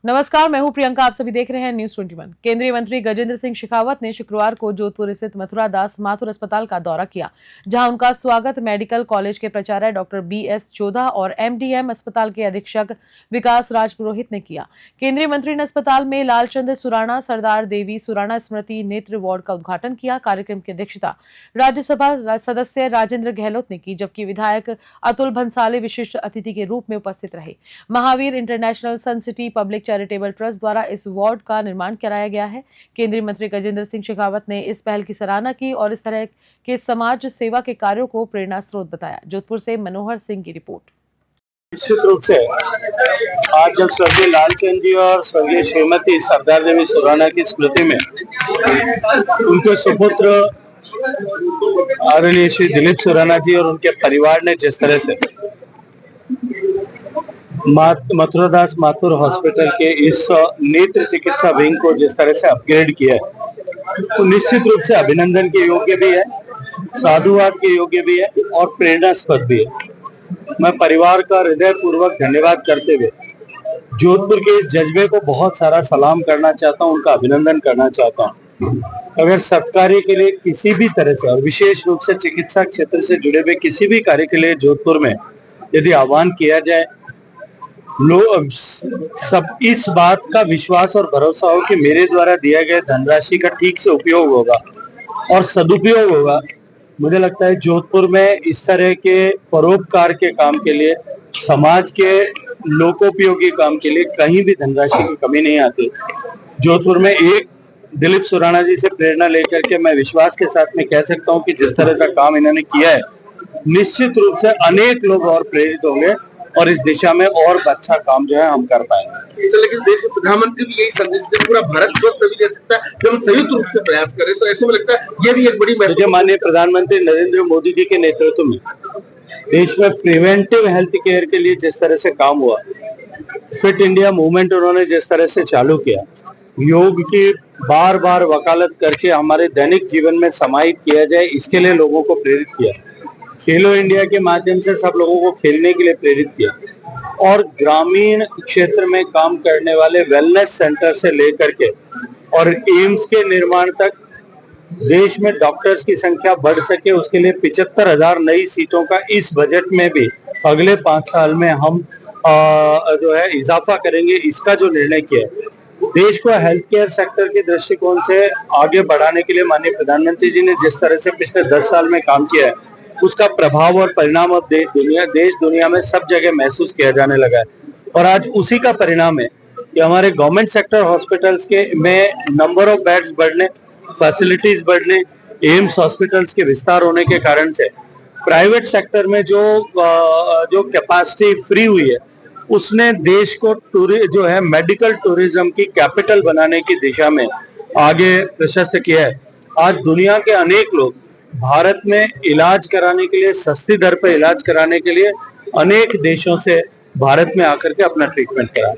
नमस्कार, मैं हूं प्रियंका। आप सभी देख रहे हैं न्यूज 21। केंद्रीय मंत्री गजेंद्र सिंह शेखावत ने शुक्रवार को जोधपुर स्थित मथुरा दास माथुर अस्पताल का दौरा किया, जहां उनका स्वागत मेडिकल कॉलेज के प्राचार्य डॉक्टर BS चोधा और MDM अस्पताल के अधीक्षक विकास राज पुरोहित ने किया। केंद्रीय मंत्री ने अस्पताल में लालचंद सुराणा सरदार देवी सुराणा स्मृति नेत्र वार्ड का उद्घाटन किया। कार्यक्रम की अध्यक्षता राज्यसभा सदस्य राजेंद्र गहलोत ने की, जबकि विधायक अतुल भंसाली विशिष्ट अतिथि के रूप में उपस्थित रहे। महावीर इंटरनेशनल सन सिटी पब्लिक चैरिटेबल ट्रस्ट द्वारा इस वार्ड का निर्माण कराया गया है। केंद्रीय मंत्री गजेंद्र सिंह शेखावत ने इस पहल की सराहना की और इस तरह के समाज सेवा के कार्यों को प्रेरणा स्रोत बताया। जोधपुर से मनोहर सिंह की रिपोर्ट। निश्चित रूप से आज जब स्वर्गीय लालचंद जी और स्वर्गीय श्रीमती सरदार देवी सुराणा की स्मृति में उनके सुपुत्र आदरणीय श्री दिलीप सुराणा जी और उनके परिवार ने जिस तरह से मथुरा दास माथुर हॉस्पिटल के इस नेत्र चिकित्सा विंग को जिस तरह से अपग्रेड किया है, तो निश्चित रूप से अभिनंदन के योग्य भी है, साधुवाद के योग्य भी है और प्रेरणास्पद भी है। मैं परिवार का हृदय पूर्वक धन्यवाद करते हुए जोधपुर के इस जज्बे को बहुत सारा सलाम करना चाहता हूं, उनका अभिनंदन करना चाहता हूं। अगर सत्कार्य के लिए किसी भी तरह से और विशेष रूप से चिकित्सा क्षेत्र से जुड़े हुए किसी भी कार्य के लिए जोधपुर में यदि आह्वान किया जाए, लोग सब इस बात का विश्वास और भरोसा हो कि मेरे द्वारा दिया गया धनराशि का ठीक से उपयोग होगा और सदुपयोग होगा। मुझे लगता है जोधपुर में इस तरह के परोपकार के काम के लिए, समाज के लोकोपयोगी काम के लिए कहीं भी धनराशि की कमी नहीं आती। जोधपुर में एक दिलीप सुराणा जी से प्रेरणा लेकर के मैं विश्वास के साथ में कह सकता हूं कि जिस तरह का काम इन्होंने किया है, निश्चित रूप से अनेक लोग और प्रेरित होंगे और इस दिशा में और अच्छा काम जो है हम कर पाएंगे। लेकिन देश के प्रधानमंत्री भी यही संदेश देते, पूरा भारत स्वस्थ तभी रह सकता है जब हम संयुक्त रूप से प्रयास करें। तो ऐसे में लगता है ये भी एक बड़ी मुझे माननीय प्रधानमंत्री नरेंद्र मोदी जी के नेतृत्व में देश में प्रिवेंटिव हेल्थ केयर के लिए जिस तरह से काम हुआ, फिट इंडिया मूवमेंट उन्होंने जिस तरह से चालू किया, योग की बार बार वकालत करके हमारे दैनिक जीवन में समाहित किया जाए, इसके लिए लोगों को प्रेरित किया। खेलो इंडिया के माध्यम से सब लोगों को खेलने के लिए प्रेरित किया और ग्रामीण क्षेत्र में काम करने वाले वेलनेस सेंटर से लेकर के और एम्स के निर्माण तक देश में डॉक्टर्स की संख्या बढ़ सके, उसके लिए 75,000 नई सीटों का इस बजट में भी अगले 5 साल में हम जो है इजाफा करेंगे। इसका जो निर्णय किया है, देश को हेल्थ केयर सेक्टर के दृष्टिकोण से आगे बढ़ाने के लिए माननीय प्रधानमंत्री जी ने जिस तरह से पिछले 10 साल में काम किया है, उसका प्रभाव और परिणाम अब देश दुनिया में सब जगह महसूस किया जाने लगा है। और आज उसी का परिणाम है कि हमारे गवर्नमेंट सेक्टर हॉस्पिटल्स के में नंबर ऑफ बेड्स बढ़ने, फैसिलिटीज बढ़ने, एम्स हॉस्पिटल्स के विस्तार होने के कारण से प्राइवेट सेक्टर में जो कैपेसिटी फ्री हुई है, उसने देश को जो है मेडिकल टूरिज्म की कैपिटल बनाने की दिशा में आगे प्रशस्त किया है। आज दुनिया के अनेक लोग भारत में इलाज कराने के लिए, सस्ती दर पर इलाज कराने के लिए अनेक देशों से भारत में आकर के अपना ट्रीटमेंट करा।